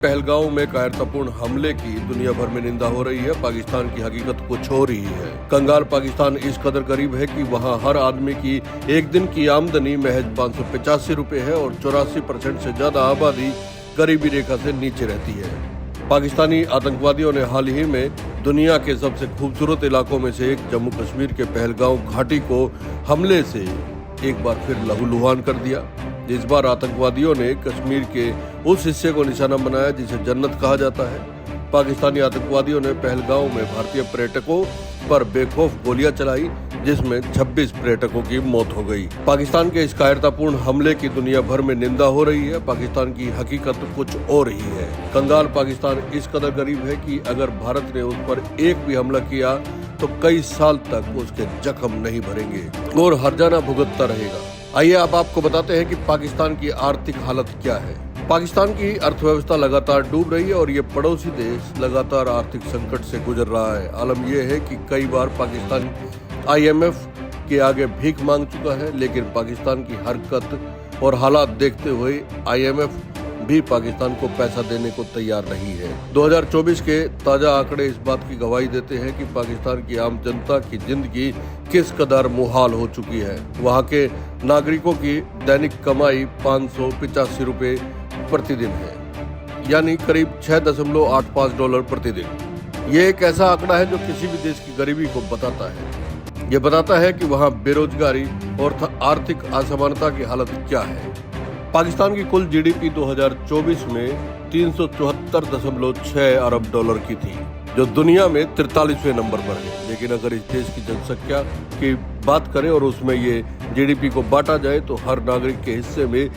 पहलगांव में कायरतापूर्ण हमले की दुनिया भर में निंदा हो रही है। पाकिस्तान की हकीकत कुछ और ही है। कंगाल पाकिस्तान इस कदर करीब है कि वहां हर आदमी की एक दिन की आमदनी महज 585 रुपए है और 84% से ज्यादा आबादी गरीबी रेखा से नीचे रहती है। पाकिस्तानी आतंकवादियों ने हाल ही में दुनिया के सबसे खूबसूरत इलाकों में से एक जम्मू कश्मीर के पहलगांव घाटी को हमले से एक बार फिर लहूलुहान कर दिया। इस बार आतंकवादियों ने कश्मीर के उस हिस्से को निशाना बनाया जिसे जन्नत कहा जाता है। पाकिस्तानी आतंकवादियों ने पहलगांव में भारतीय पर्यटकों पर बेखौफ गोलियां चलाई, जिसमें 26 पर्यटकों की मौत हो गई। पाकिस्तान के इस कायरतापूर्ण हमले की दुनिया भर में निंदा हो रही है। पाकिस्तान की हकीकत कुछ और ही है। कंगाल पाकिस्तान इस कदर करीब है कि अगर भारत ने उस पर एक भी हमला किया तो कई साल तक उसके जख्म नहीं भरेंगे और हर्जाना भुगतता रहेगा। आइए अब आपको बताते हैं कि पाकिस्तान की आर्थिक हालत क्या है। पाकिस्तान की अर्थव्यवस्था लगातार डूब रही है और ये पड़ोसी देश लगातार आर्थिक संकट से गुजर रहा है। आलम यह है कि कई बार पाकिस्तान IMF के आगे भीख मांग चुका है, लेकिन पाकिस्तान की हरकत और हालात देखते हुए IMF भी पाकिस्तान को पैसा देने को तैयार नहीं है। 2024 के ताजा आंकड़े इस बात की गवाही देते हैं कि पाकिस्तान की आम जनता की जिंदगी किस कदर मुहाल हो चुकी है। वहां के नागरिकों की दैनिक कमाई 585 रुपए प्रतिदिन है, यानी करीब $6.85 प्रतिदिन। ये एक ऐसा आंकड़ा है जो किसी भी देश की गरीबी को बताता है। ये बताता है कि वहाँ बेरोजगारी और आर्थिक असमानता की हालत क्या है। पाकिस्तान की कुल GDP 2024 में 374.6 अरब डॉलर की थी, जो दुनिया में 43वें नंबर पर है। लेकिन अगर इस देश की जनसंख्या की बात करें और उसमें ये GDP को बांटा जाए तो हर नागरिक के हिस्से में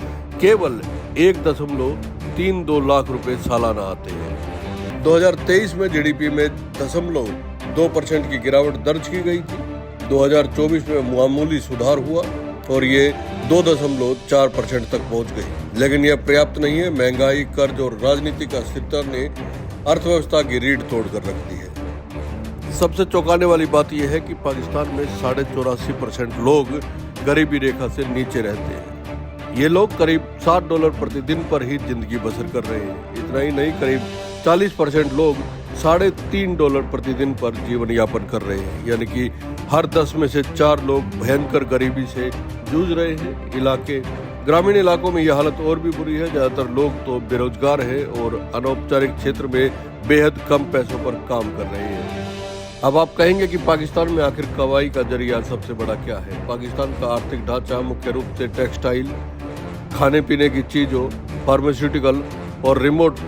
केवल 1.32 लाख रुपए सालाना आते हैं। 2023 में GDP में 0.2% की गिरावट दर्ज की गई थी। 2024 में मामूली सुधार हुआ और ये 2.4% तक पहुंच गई, लेकिन यह पर्याप्त नहीं है। महंगाई, कर्ज और राजनीतिक अस्थिरता ने अर्थव्यवस्था की रीढ़ तोड़कर रख दी है। सबसे चौंकाने वाली बात यह है कि पाकिस्तान में 84.5% लोग गरीबी रेखा से नीचे रहते हैं। ये लोग करीब $60 प्रतिदिन पर ही जिंदगी बसर कर रहे हैं। इतना ही नहीं, करीब 40% लोग $3.5 प्रतिदिन पर जीवन यापन कर रहे हैं, यानी कि हर 10 में से 4 लोग भयंकर गरीबी से जूझ रहे हैं। ग्रामीण इलाकों में यह हालत और भी बुरी है। ज्यादातर लोग तो बेरोजगार हैं और अनौपचारिक क्षेत्र में बेहद कम पैसों पर काम कर रहे हैं। अब आप कहेंगे कि पाकिस्तान में आखिर कमाई का जरिया सबसे बड़ा क्या है। पाकिस्तान का आर्थिक ढांचा मुख्य रूप से टेक्सटाइल, खाने पीने की चीजों, फार्मास्यूटिकल और रिमोट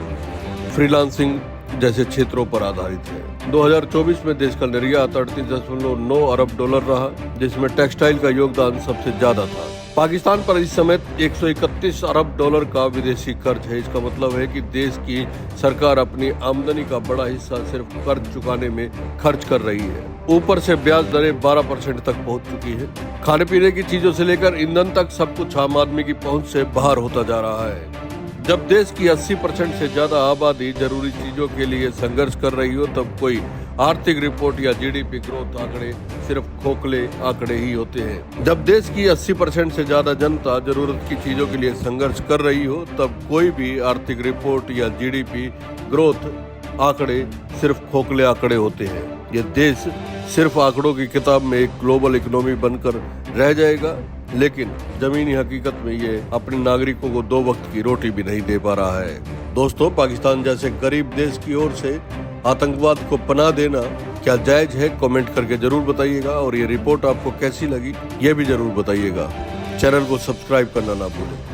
फ्रीलांसिंग जैसे क्षेत्रों पर आधारित है। 2024 में देश का निर्यात 38.9 अरब डॉलर रहा, जिसमें टेक्सटाइल का योगदान सबसे ज्यादा था। पाकिस्तान पर इस समय 131 अरब डॉलर का विदेशी कर्ज है। इसका मतलब है कि देश की सरकार अपनी आमदनी का बड़ा हिस्सा सिर्फ कर्ज चुकाने में खर्च कर रही है। ऊपर से ब्याज दरें 12% तक पहुंच चुकी है। खाने पीने की चीजों से लेकर ईंधन तक सब कुछ आम आदमी की पहुंच से बाहर होता जा रहा है। जब देश की 80% से ज्यादा आबादी जरूरी चीजों के लिए संघर्ष कर रही हो, तब कोई आर्थिक रिपोर्ट या GDP ग्रोथ आंकड़े सिर्फ खोखले आंकड़े ही होते हैं। जब देश की 80% से ज्यादा जनता जरूरत की चीजों के लिए संघर्ष कर रही हो, तब कोई भी आर्थिक रिपोर्ट या GDP ग्रोथ आंकड़े सिर्फ खोखले आंकड़े होते हैं। ये देश सिर्फ आंकड़ों की किताब में एक ग्लोबल इकोनॉमी बनकर रह जाएगा, लेकिन जमीनी हकीकत में ये अपने नागरिकों को 2 वक्त की रोटी भी नहीं दे पा रहा है। दोस्तों, पाकिस्तान जैसे गरीब देश की ओर से आतंकवाद को पनाह देना क्या जायज है? कमेंट करके जरूर बताइएगा। और ये रिपोर्ट आपको कैसी लगी ये भी जरूर बताइएगा। चैनल को सब्सक्राइब करना ना भूलें।